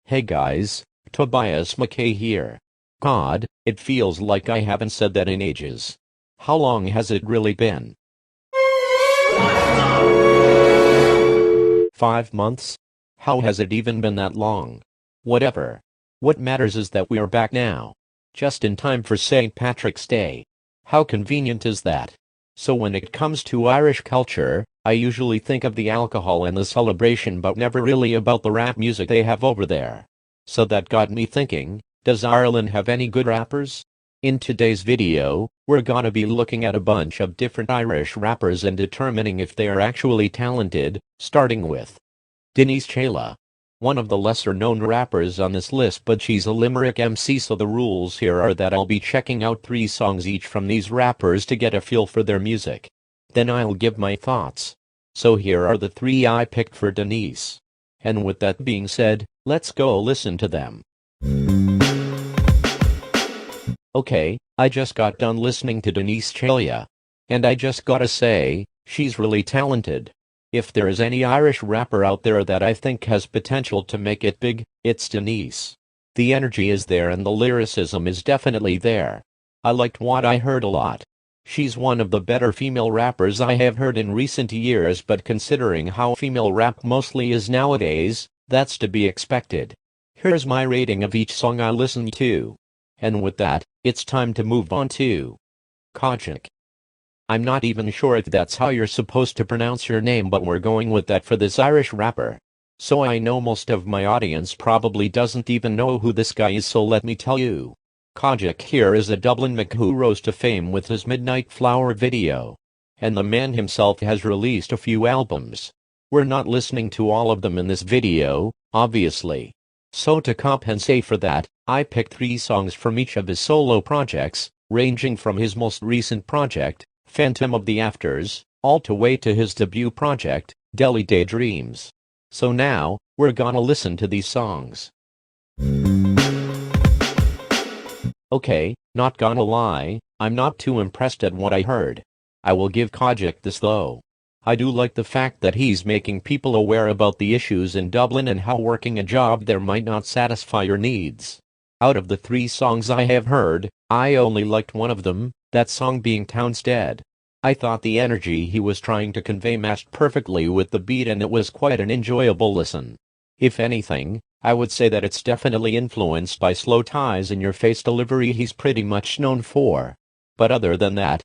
Hey guys, Tobias McKay here. God, it feels like I haven't said that in ages. How long has it really been? 5 months? How has it even been that long? Whatever. What matters is that we are back now. Just in time for St. Patrick's Day. How convenient is that? So when it comes to Irish culture, I usually think of the alcohol and the celebration but never really about the rap music they have over there. So that got me thinking, does Ireland have any good rappers? In today's video, we're gonna be looking at a bunch of different Irish rappers and determining if they are actually talented, starting with Denise Chalia. One of the lesser known rappers on this list, but she's a Limerick MC, so the rules here are that I'll be checking out 3 songs each from these rappers to get a feel for their music. Then I'll give my thoughts. So here are the 3 I picked for Denise. And with that being said, let's go listen to them. Okay, I just got done listening to Denise Chalia. And I just gotta say, she's really talented. If there is any Irish rapper out there that I think has potential to make it big, it's Denise. The energy is there and the lyricism is definitely there. I liked what I heard a lot. She's one of the better female rappers I have heard in recent years, but considering how female rap mostly is nowadays, that's to be expected. Here's my rating of each song I listened to. And with that, it's time to move on to Kojaque. I'm not even sure if that's how you're supposed to pronounce your name, but we're going with that for this Irish rapper. So I know most of my audience probably doesn't even know who this guy is, so let me tell you. Kojaque here is a Dublin Mick who rose to fame with his Midnight Flower video. And the man himself has released a few albums. We're not listening to all of them in this video, obviously. So to compensate for that, I picked 3 songs from each of his solo projects, ranging from his most recent project, Phantom of the Afters, all the way to his debut project, Delhi Daydreams. So now, we're gonna listen to these songs. Okay, not gonna lie, I'm not too impressed at what I heard. I will give Kojaque this though. I do like the fact that he's making people aware about the issues in Dublin and how working a job there might not satisfy your needs. Out of the 3 songs I have heard, I only liked one of them, that song being Town's Dead. I thought the energy he was trying to convey matched perfectly with the beat and it was quite an enjoyable listen. If anything, I would say that it's definitely influenced by Slow Ties in Your Face delivery he's pretty much known for. But other than that,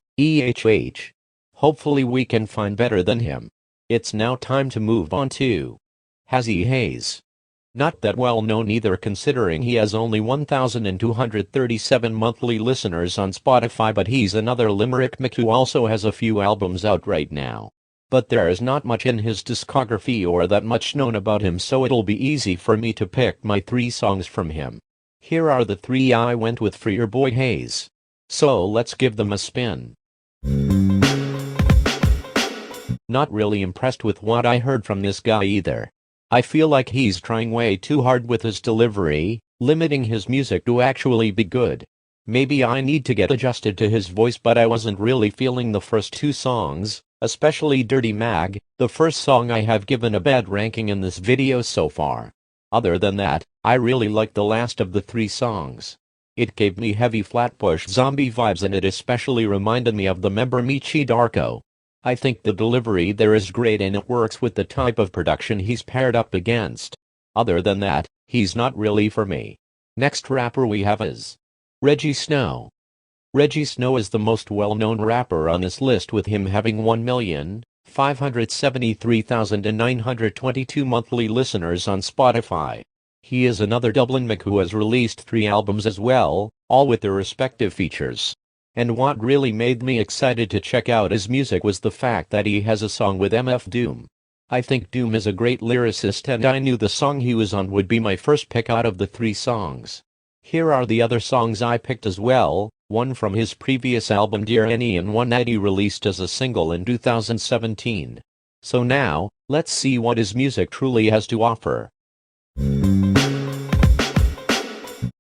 hopefully we can find better than him. It's now time to move on to Hazey Haze. Not that well known either, considering he has only 1,237 monthly listeners on Spotify, but he's another Limerick Mick who also has a few albums out right now. But there's not much in his discography or that much known about him, so it'll be easy for me to pick my 3 songs from him. Here are the 3 I went with for your boy Haze. So let's give them a spin. Not really impressed with what I heard from this guy either. I feel like he's trying way too hard with his delivery, limiting his music to actually be good. Maybe I need to get adjusted to his voice, but I wasn't really feeling the first 2 songs, especially Dirty Mag, the first song I have given a bad ranking in this video so far. Other than that, I really liked the last of the 3 songs. It gave me heavy Flatbush Zombie vibes and it especially reminded me of the member Michi Darko. I think the delivery there is great and it works with the type of production he's paired up against. Other than that, he's not really for me. Next rapper we have is Rejjie Snow. Rejjie Snow is the most well-known rapper on this list, with him having 1,573,922 monthly listeners on Spotify. He is another Dublin Mick who has released 3 albums as well, all with their respective features. And what really made me excited to check out his music was the fact that he has a song with MF Doom. I think Doom is a great lyricist and I knew the song he was on would be my first pick out of the 3 songs. Here are the other songs I picked as well, one from his previous album Dear Annie and one that he released as a single in 2017. So now, let's see what his music truly has to offer.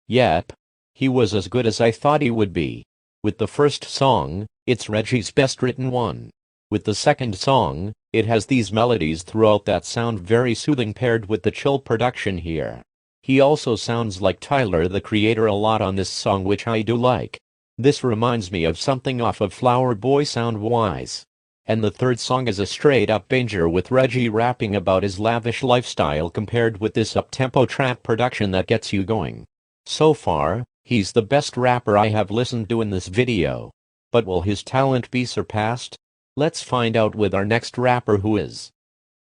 Yep. He was as good as I thought he would be. With the first song, it's Rejjie's best written one. With the second song, it has these melodies throughout that sound very soothing, paired with the chill production here. He also sounds like Tyler the Creator a lot on this song, which I do like. This reminds me of something off of Flower Boy sound-wise. And the third song is a straight-up banger with Rejjie rapping about his lavish lifestyle compared with this up-tempo trap production that gets you going. So far, he's the best rapper I have listened to in this video. But will his talent be surpassed? Let's find out with our next rapper, who is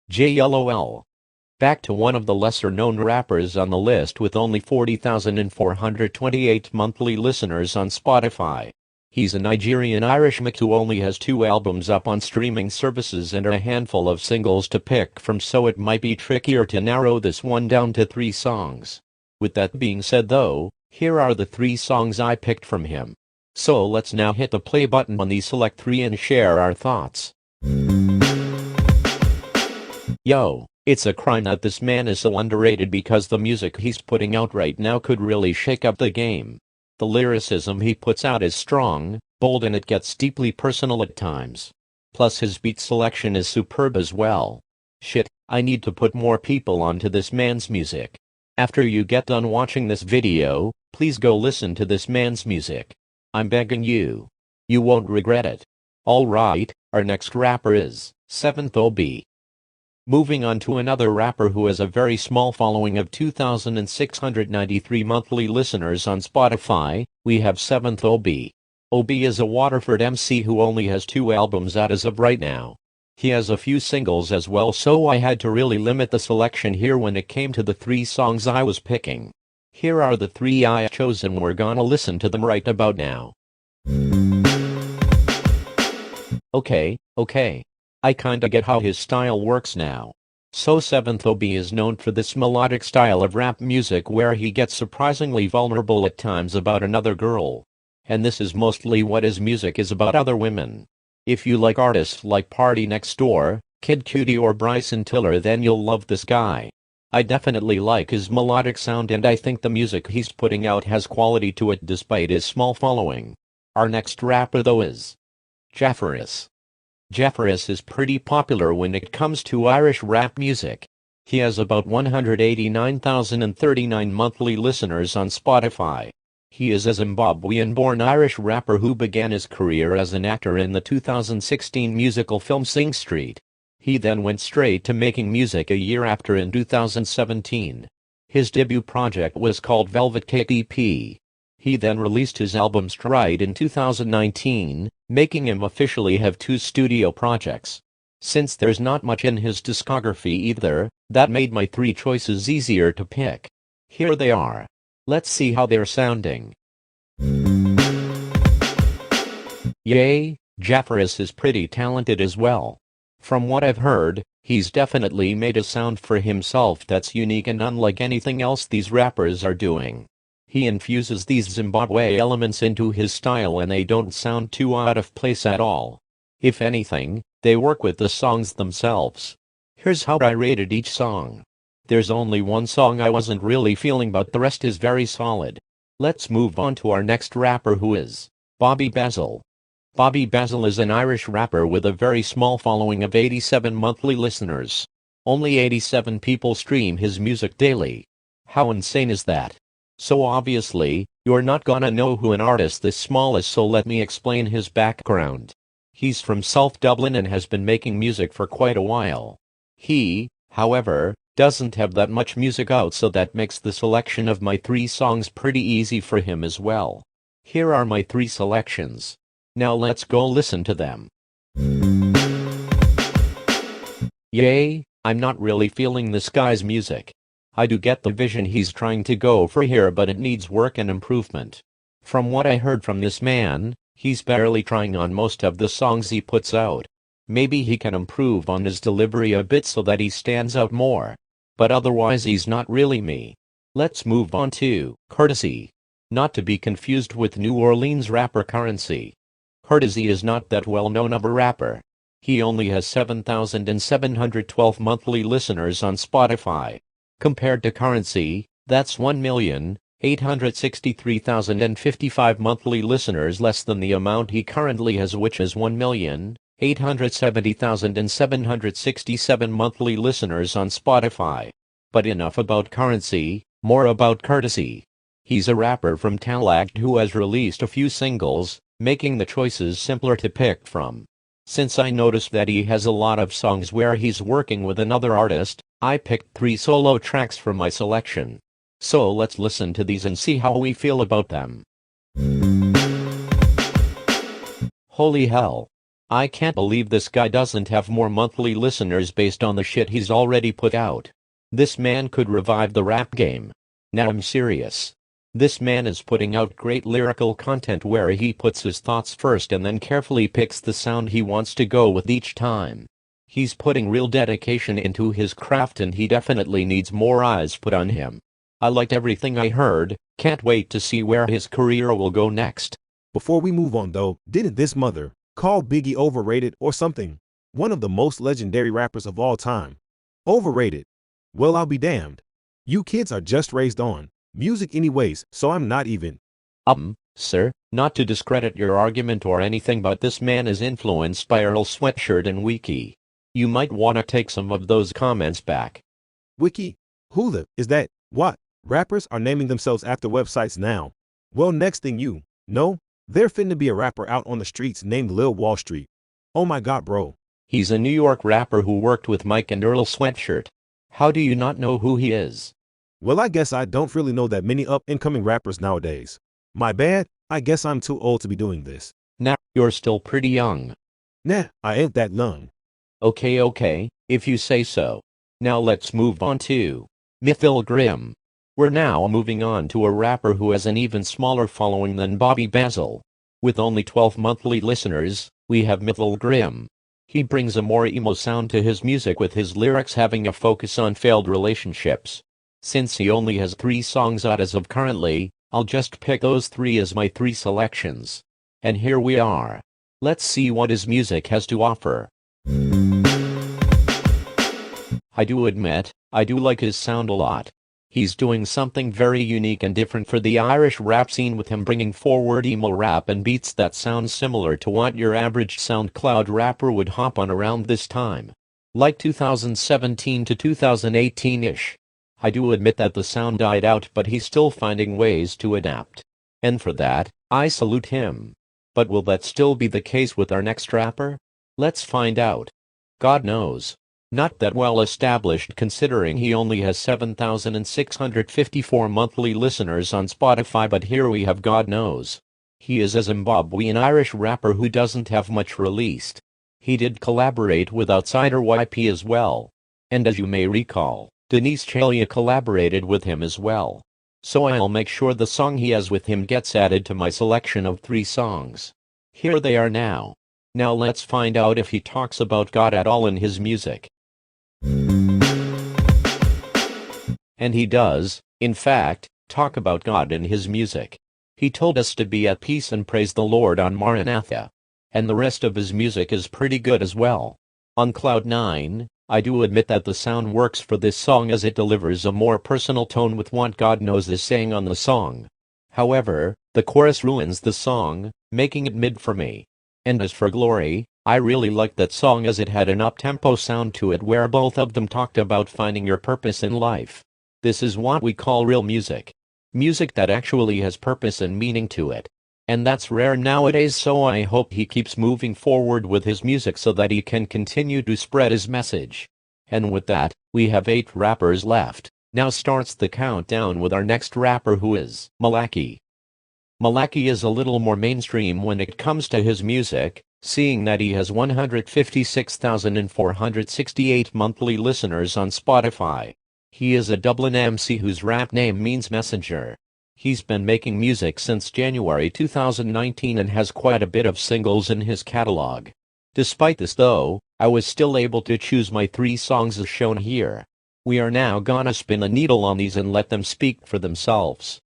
JyellowL. Back to one of the lesser-known rappers on the list with only 40,428 monthly listeners on Spotify. He's a Nigerian-Irish mix who only has 2 albums up on streaming services and a handful of singles to pick from, so it might be trickier to narrow this one down to 3 songs. With that being said though, here are the 3 songs I picked from him. So let's now hit the play button on these select 3 and share our thoughts. Yo, it's a crime that this man is so underrated because the music he's putting out right now could really shake up the game. The lyricism he puts out is strong, bold, and it gets deeply personal at times. Plus his beat selection is superb as well. Shit, I need to put more people onto this man's music. After you get done watching this video, please go listen to this man's music. I'm begging you. You won't regret it. Alright, our next rapper is 7th OB. Moving on to another rapper who has a very small following of 2,693 monthly listeners on Spotify, we have 7th OB. OB is a Waterford MC who only has 2 albums out as of right now. He has a few singles as well, so I had to really limit the selection here when it came to the 3 songs I was picking. Here are the 3 I chose and we're gonna listen to them right about now. Okay. I kinda get how his style works now. So 7th OB is known for this melodic style of rap music where he gets surprisingly vulnerable at times about another girl. And this is mostly what his music is about, other women. If you like artists like Party Next Door, Kid Cudi or Bryson Tiller, then you'll love this guy. I definitely like his melodic sound and I think the music he's putting out has quality to it despite his small following. Our next rapper though is Jafaris. Jafaris is pretty popular when it comes to Irish rap music. He has about 189,039 monthly listeners on Spotify. He is a Zimbabwean-born Irish rapper who began his career as an actor in the 2016 musical film Sing Street. He then went straight to making music a year after in 2017. His debut project was called Velvet Cake EP. He then released his album Stride in 2019, making him officially have 2 studio projects. Since there's not much in his discography either, that made my 3 choices easier to pick. Here they are. Let's see how they're sounding. Yay, Jafaris is pretty talented as well. From what I've heard, he's definitely made a sound for himself that's unique and unlike anything else these rappers are doing. He infuses these Zimbabwe elements into his style and they don't sound too out of place at all. If anything, they work with the songs themselves. Here's how I rated each song. There's only one song I wasn't really feeling, but the rest is very solid. Let's move on to our next rapper, who is Basil. Basil is an Irish rapper with a very small following of 87 monthly listeners. Only 87 people stream his music daily. How insane is that? So obviously, you're not gonna know who an artist this small is, so let me explain his background. He's from South Dublin and has been making music for quite a while. He, however, doesn't have that much music out, so that makes the selection of my 3 songs pretty easy for him as well. Here are my 3 selections. Now let's go listen to them. Yay, I'm not really feeling this guy's music. I do get the vision he's trying to go for here, but it needs work and improvement. From what I heard from this man, he's barely trying on most of the songs he puts out. Maybe he can improve on his delivery a bit so that he stands out more. But otherwise he's not really me. Let's move on to Curtisy. Not to be confused with New Orleans rapper Currency. Curtisy is not that well known of a rapper. He only has 7,712 monthly listeners on Spotify. Compared to Currency, that's 1,863,055 monthly listeners less than the amount he currently has, which is 1,870,767 monthly listeners on Spotify. But enough about Currency, More about Curtisy. He's a rapper from Dialect who has released a few singles, making the choices simpler to pick from. Since I noticed that he has a lot of songs where he's working with another artist, I picked 3 solo tracks from my selection. So let's listen to these and see how we feel about them. Holy hell. I can't believe this guy doesn't have more monthly listeners based on the shit he's already put out. This man could revive the rap game. Now I'm serious. This man is putting out great lyrical content where he puts his thoughts first and then carefully picks the sound he wants to go with each time. He's putting real dedication into his craft and he definitely needs more eyes put on him. I liked everything I heard, can't wait to see where his career will go next. Before we move on though, didn't this mother call Biggie overrated or something? One of the most legendary rappers of all time. Overrated? Well, I'll be damned. You kids are just raised on music anyways, so I'm not even. Sir, not to discredit your argument or anything, but this man is influenced by Earl Sweatshirt and Wiki. You might wanna take some of those comments back. Wiki? Who the is that? What? Rappers are naming themselves after websites now. Well, next thing you know, there finna be a rapper out on the streets named Lil Wall Street. Oh my god, bro. He's a New York rapper who worked with Mike and Earl Sweatshirt. How do you not know who he is? Well, I guess I don't really know that many up-and-coming rappers nowadays. My bad, I guess I'm too old to be doing this. Nah, you're still pretty young. Nah, I ain't that young. Okay, if you say so. Now let's move on to Mythill Grim. We're now moving on to a rapper who has an even smaller following than Basil. With only 12 monthly listeners, we have Mythill Grim. He brings a more emo sound to his music with his lyrics having a focus on failed relationships. Since he only has 3 songs out as of currently, I'll just pick those 3 as my 3 selections. And here we are. Let's see what his music has to offer. I do admit, I do like his sound a lot. He's doing something very unique and different for the Irish rap scene with him bringing forward emo rap and beats that sound similar to what your average SoundCloud rapper would hop on around this time. Like 2017 to 2018-ish. I do admit that the sound died out, but he's still finding ways to adapt. And for that, I salute him. But will that still be the case with our next rapper? Let's find out. God knows. Not that well established considering he only has 7,654 monthly listeners on Spotify, but here we have God knows. He is a Zimbabwean Irish rapper who doesn't have much released. He did collaborate with outsider YP as well. And as you may recall, Denise Chalia collaborated with him as well. So I'll make sure the song he has with him gets added to my selection of 3 songs. Here they are now. Now let's find out if he talks about God at all in his music. And he does, in fact, talk about God in his music. He told us to be at peace and praise the Lord on Maranatha. And the rest of his music is pretty good as well. On Cloud 9, I do admit that the sound works for this song as it delivers a more personal tone with what God knows is saying on the song. However, the chorus ruins the song, making it mid for me. And as for Glory, I really liked that song as it had an up-tempo sound to it where both of them talked about finding your purpose in life. This is what we call real music. Music that actually has purpose and meaning to it. And that's rare nowadays, so I hope he keeps moving forward with his music so that he can continue to spread his message. And with that, we have 8 rappers left. Now starts the countdown with our next rapper, who is Malaki. Malaki is a little more mainstream when it comes to his music, seeing that he has 156,468 monthly listeners on Spotify. He is a Dublin MC whose rap name means messenger. He's been making music since January 2019 and has quite a bit of singles in his catalog. Despite this though, I was still able to choose my 3 songs as shown here. We are now gonna spin a needle on these and let them speak for themselves.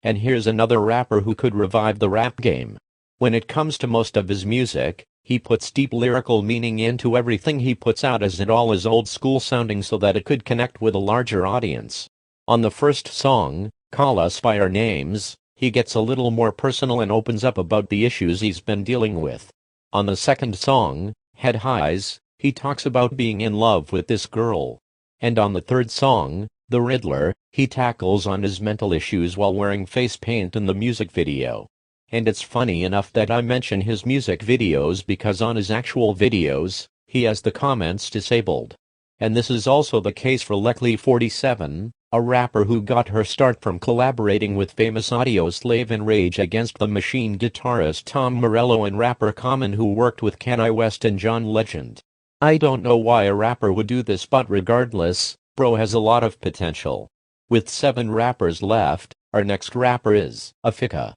And here's another rapper who could revive the rap game. When it comes to most of his music, he puts deep lyrical meaning into everything he puts out as it all is old school sounding so that it could connect with a larger audience. On the first song, Call Us By Our Names, he gets a little more personal and opens up about the issues he's been dealing with. On the second song, Head Highs, he talks about being in love with this girl. And on the third song, The Riddler, he tackles on his mental issues while wearing face paint in the music video. And it's funny enough that I mention his music videos because on his actual videos, he has the comments disabled. And this is also the case for Leckley47, a rapper who got her start from collaborating with famous audio slave and Rage Against the Machine guitarist Tom Morello and rapper Common, who worked with Kanye West and John Legend. I don't know why a rapper would do this, but regardless, bro has a lot of potential. With 7 rappers left, our next rapper is Offica.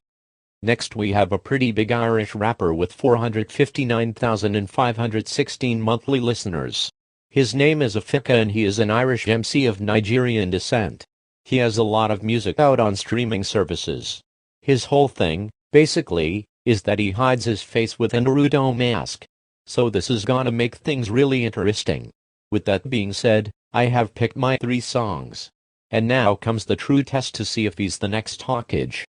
Next we have a pretty big Irish rapper with 459,516 monthly listeners. His name is Offica and he is an Irish MC of Nigerian descent. He has a lot of music out on streaming services. His whole thing, basically, is that he hides his face with a Naruto mask. So this is gonna make things really interesting. With that being said, I have picked my 3 songs. And now comes the true test to see if he's the next Hawkage.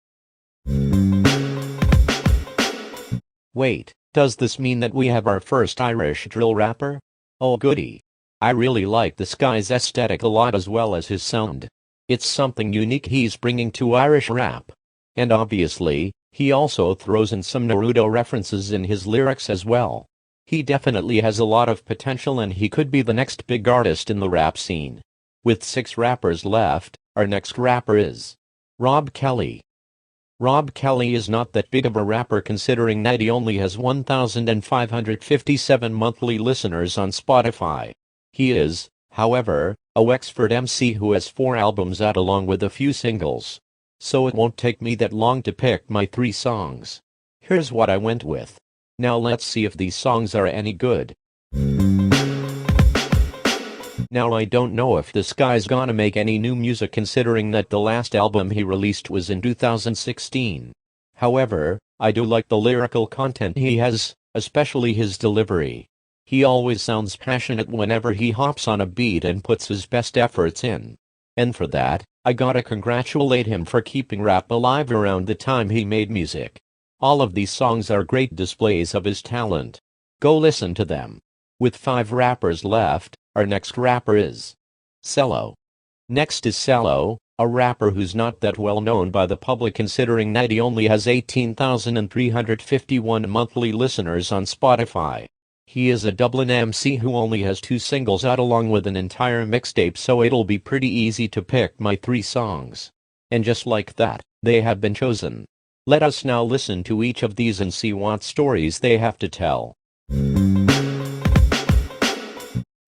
Wait, does this mean that we have our first Irish drill rapper? Oh goody. I really like this guy's aesthetic a lot as well as his sound. It's something unique he's bringing to Irish rap. And obviously, he also throws in some Naruto references in his lyrics as well. He definitely has a lot of potential and he could be the next big artist in the rap scene. With 6 rappers left, our next rapper is Rob Kelly. Rob Kelly is not that big of a rapper considering that he only has 1,557 monthly listeners on Spotify. He is, however, a Wexford MC who has 4 albums out along with a few singles. So it won't take me that long to pick my 3 songs. Here's what I went with. Now let's see if these songs are any good. Now I don't know if this guy's gonna make any new music considering that the last album he released was in 2016. However, I do like the lyrical content he has, especially his delivery. He always sounds passionate whenever he hops on a beat and puts his best efforts in. And for that, I gotta congratulate him for keeping rap alive around the time he made music. All of these songs are great displays of his talent. Go listen to them. With 5 rappers left, our next rapper is Sello. Next is Sello, a rapper who's not that well known by the public considering that he only has 18,351 monthly listeners on Spotify. He is a Dublin MC who only has 2 singles out along with an entire mixtape, so it'll be pretty easy to pick my 3 songs. And just like that, they have been chosen. Let us now listen to each of these and see what stories they have to tell.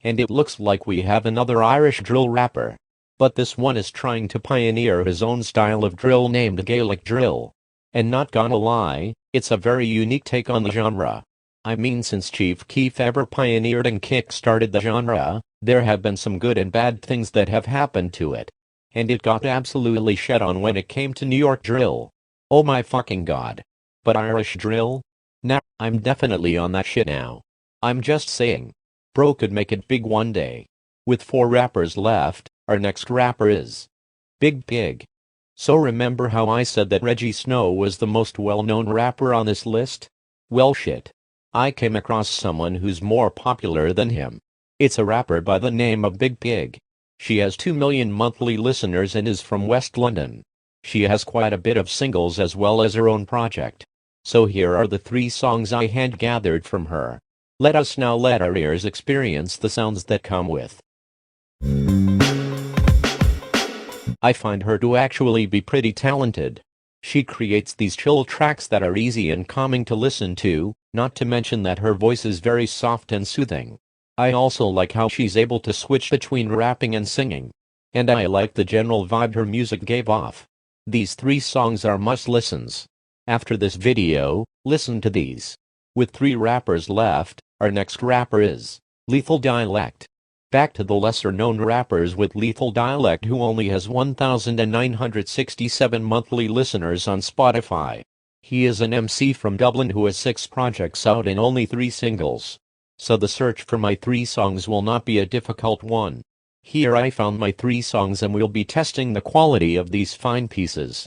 And it looks like we have another Irish drill rapper. But this one is trying to pioneer his own style of drill named Gaelic drill. And not gonna lie, it's a very unique take on the genre. I mean, since Chief Keef ever pioneered and kick-started the genre, there have been some good and bad things that have happened to it. And it got absolutely shed on when it came to New York drill. Oh my fucking god. But Irish drill? Nah, I'm definitely on that shit now. I'm just saying. Bro could make it big one day. With 4 rappers left, our next rapper is Biig Piig. So remember how I said that Rejjie Snow was the most well-known rapper on this list? Well shit. I came across someone who's more popular than him. It's a rapper by the name of Biig Piig. She has 2 million monthly listeners and is from West London. She has quite a bit of singles as well as her own project. So here are the 3 songs I hand-gathered from her. Let us now let our ears experience the sounds that come with. I find her to actually be pretty talented. She creates these chill tracks that are easy and calming to listen to, not to mention that her voice is very soft and soothing. I also like how she's able to switch between rapping and singing. And I like the general vibe her music gave off. These 3 songs are must-listens. After this video, listen to these. With 3 rappers left, our next rapper is Lethal Dialect. Back to the lesser-known rappers with Lethal Dialect, who only has 1,967 monthly listeners on Spotify. He is an MC from Dublin who has 6 projects out and only 3 singles. So the search for my 3 songs will not be a difficult one. Here I found my 3 songs and we'll be testing the quality of these fine pieces.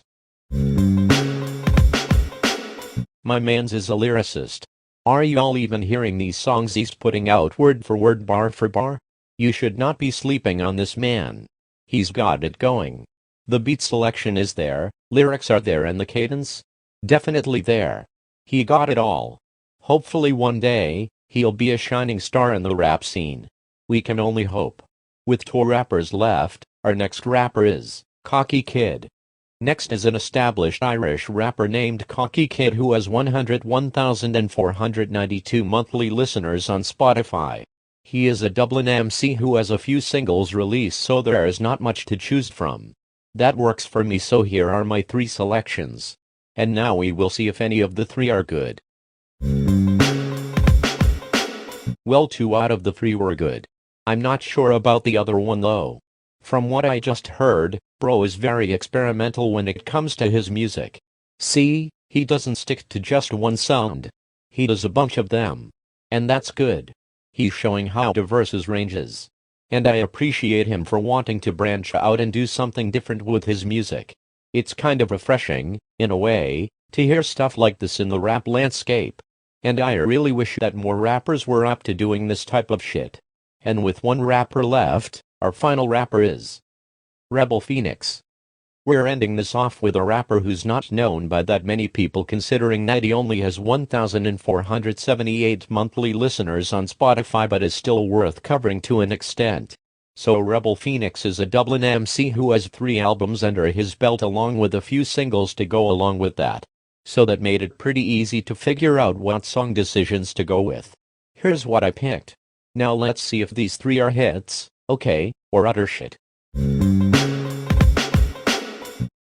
My mans is a lyricist. Are y'all even hearing these songs he's putting out word for word, bar for bar? You should not be sleeping on this man. He's got it going. The beat selection is there, lyrics are there, and the cadence? Definitely there. He got it all. Hopefully one day, he'll be a shining star in the rap scene. We can only hope. With 2 rappers left, our next rapper is KhakiKid. Next is an established Irish rapper named KhakiKid who has 101,492 monthly listeners on Spotify. He is a Dublin MC who has a few singles released, so there is not much to choose from. That works for me, so here are my 3 selections. And now we will see if any of the 3 are good. Well, 2 out of the 3 were good. I'm not sure about the other one though. From what I just heard, bro is very experimental when it comes to his music. See, he doesn't stick to just one sound. He does a bunch of them. And that's good. He's showing how diverse his range is. And I appreciate him for wanting to branch out and do something different with his music. It's kind of refreshing, in a way, to hear stuff like this in the rap landscape. And I really wish that more rappers were up to doing this type of shit. And with 1 rapper left, our final rapper is Rebel Phoenix. We're ending this off with a rapper who's not known by that many people, considering that he only has 1,478 monthly listeners on Spotify, but is still worth covering to an extent. So Rebel Phoenix is a Dublin MC who has 3 albums under his belt along with a few singles to go along with that. So that made it pretty easy to figure out what song decisions to go with. Here's what I picked. Now let's see if these 3 are hits, okay, or utter shit.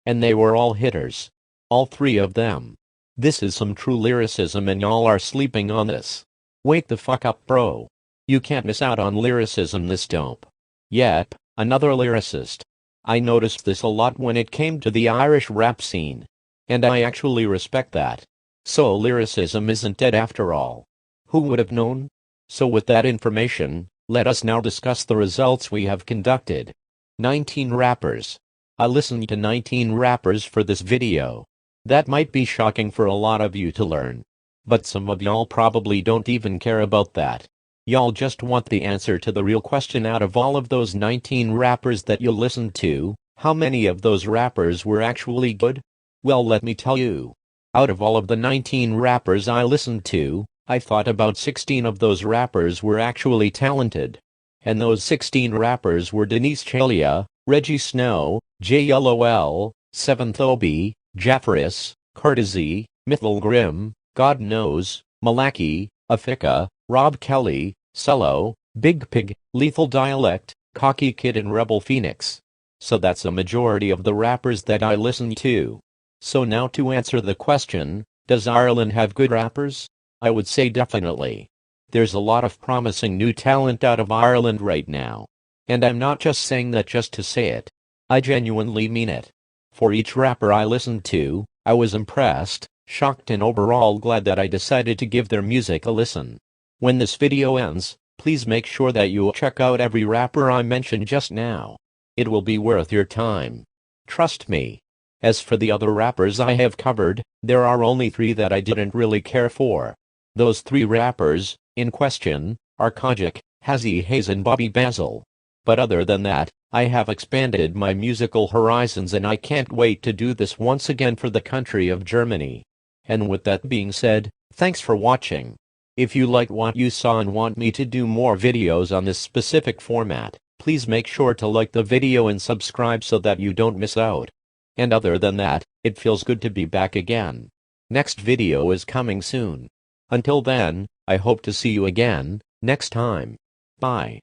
And they were all hitters. All 3 of them. This is some true lyricism and y'all are sleeping on this. Wake the fuck up, bro. You can't miss out on lyricism this dope. Yep, another lyricist. I noticed this a lot when it came to the Irish rap scene. And I actually respect that. So lyricism isn't dead after all. Who would have known? So with that information, let us now discuss the results we have conducted. 19 rappers. I listened to 19 rappers for this video. That might be shocking for a lot of you to learn. But some of y'all probably don't even care about that. Y'all just want the answer to the real question. Out of all of those 19 rappers that you listened to, how many of those rappers were actually good? Well, let me tell you. Out of all of the 19 rappers I listened to, I thought about 16 of those rappers were actually talented. And those 16 rappers were Denise Chalia, Rejjie Snow, JyellowL, Seventh Obi, Jafaris, Curtisy, Mythill Grim, God Knows, Malaki, Offica, Rob Kelly, Sello, Biig Piig, Lethal Dialect, KhakiKid and Rebel Phoenix. So that's a majority of the rappers that I listened to. So now to answer the question, does Ireland have good rappers? I would say definitely. There's a lot of promising new talent out of Ireland right now. And I'm not just saying that just to say it. I genuinely mean it. For each rapper I listened to, I was impressed, shocked and overall glad that I decided to give their music a listen. When this video ends, please make sure that you check out every rapper I mentioned just now. It will be worth your time. Trust me. As for the other rappers I have covered, there are only 3 that I didn't really care for. Those 3 rappers, in question, are Kojaque, Hazey Haze and Basil. But other than that, I have expanded my musical horizons and I can't wait to do this once again for the country of Germany. And with that being said, thanks for watching. If you liked what you saw and want me to do more videos on this specific format, please make sure to like the video and subscribe so that you don't miss out. And other than that, it feels good to be back again. Next video is coming soon. Until then, I hope to see you again, next time. Bye.